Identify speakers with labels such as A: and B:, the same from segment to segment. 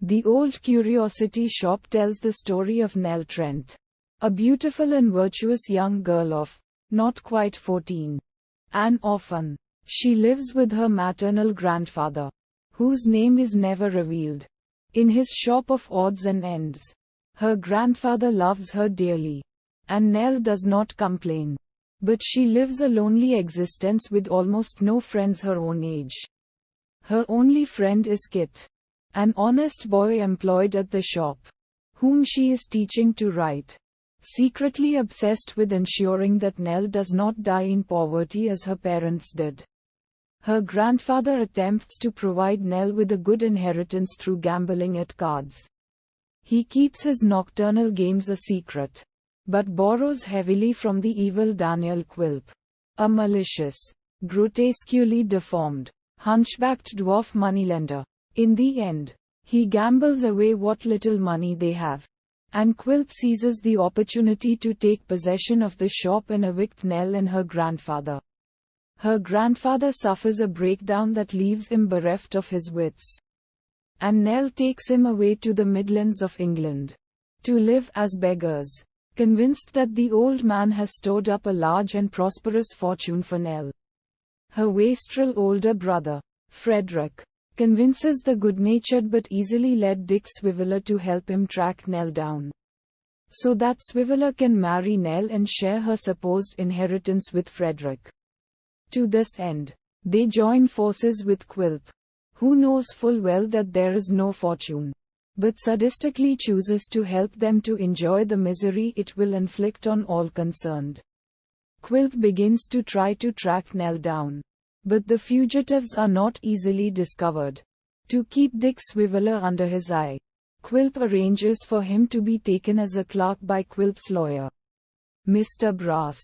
A: The Old Curiosity Shop tells the story of Nell Trent, a beautiful and virtuous young girl of, not quite 14. An orphan. She lives with her maternal grandfather, whose name is never revealed, in his shop of odds and ends. Her grandfather loves her dearly, and Nell does not complain. But she lives a lonely existence with almost no friends her own age. Her only friend is Kit, an honest boy employed at the shop, whom she is teaching to write, secretly obsessed with ensuring that Nell does not die in poverty as her parents did. Her grandfather attempts to provide Nell with a good inheritance through gambling at cards. He keeps his nocturnal games a secret, but borrows heavily from the evil Daniel Quilp, a malicious, grotesquely deformed, hunchbacked dwarf moneylender. In the end, he gambles away what little money they have, and Quilp seizes the opportunity to take possession of the shop and evict Nell and her grandfather. Her grandfather suffers a breakdown that leaves him bereft of his wits, and Nell takes him away to the Midlands of England, to live as beggars, convinced that the old man has stored up a large and prosperous fortune for Nell. Her wastrel older brother, Frederick, convinces the good-natured but easily led Dick Swiveller to help him track Nell down, so that Swiveller can marry Nell and share her supposed inheritance with Frederick. To this end, they join forces with Quilp, who knows full well that there is no fortune, but sadistically chooses to help them to enjoy the misery it will inflict on all concerned. Quilp begins to try to track Nell down, but the fugitives are not easily discovered. To keep Dick Swiveller under his eye, Quilp arranges for him to be taken as a clerk by Quilp's lawyer, Mr. Brass.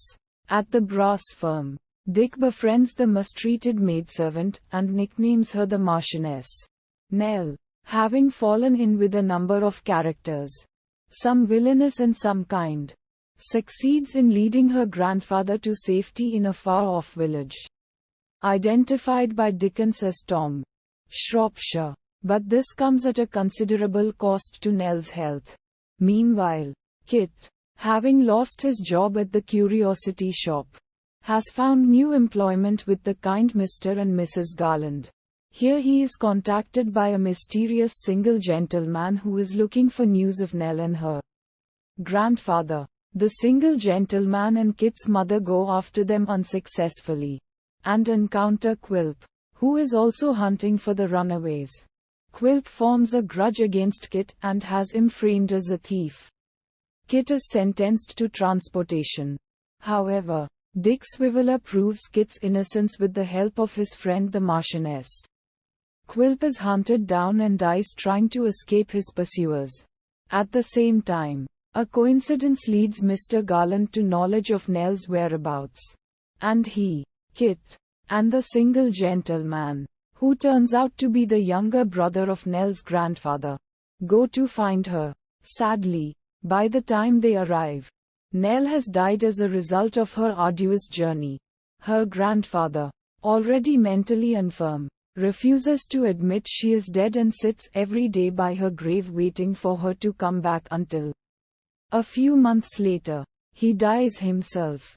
A: At the Brass firm, Dick befriends the mistreated maidservant and nicknames her the Marchioness. Nell, having fallen in with a number of characters, some villainous and some kind, succeeds in leading her grandfather to safety in a far-off village, identified by Dickens as Tom, Shropshire. But this comes at a considerable cost to Nell's health. Meanwhile, Kit, having lost his job at the Curiosity Shop, has found new employment with the kind Mr. and Mrs. Garland. Here he is contacted by a mysterious single gentleman who is looking for news of Nell and her grandfather. The single gentleman and Kit's mother go after them unsuccessfully, and encounter Quilp, who is also hunting for the runaways. Quilp forms a grudge against Kit and has him framed as a thief. Kit is sentenced to transportation. However, Dick Swiveller proves Kit's innocence with the help of his friend the Marchioness. Quilp is hunted down and dies trying to escape his pursuers. At the same time, a coincidence leads Mr. Garland to knowledge of Nell's whereabouts, and he, Kit, and the single gentleman, who turns out to be the younger brother of Nell's grandfather, go to find her. Sadly, by the time they arrive, Nell has died as a result of her arduous journey. Her grandfather, already mentally infirm, refuses to admit she is dead and sits every day by her grave waiting for her to come back until, a few months later, he dies himself.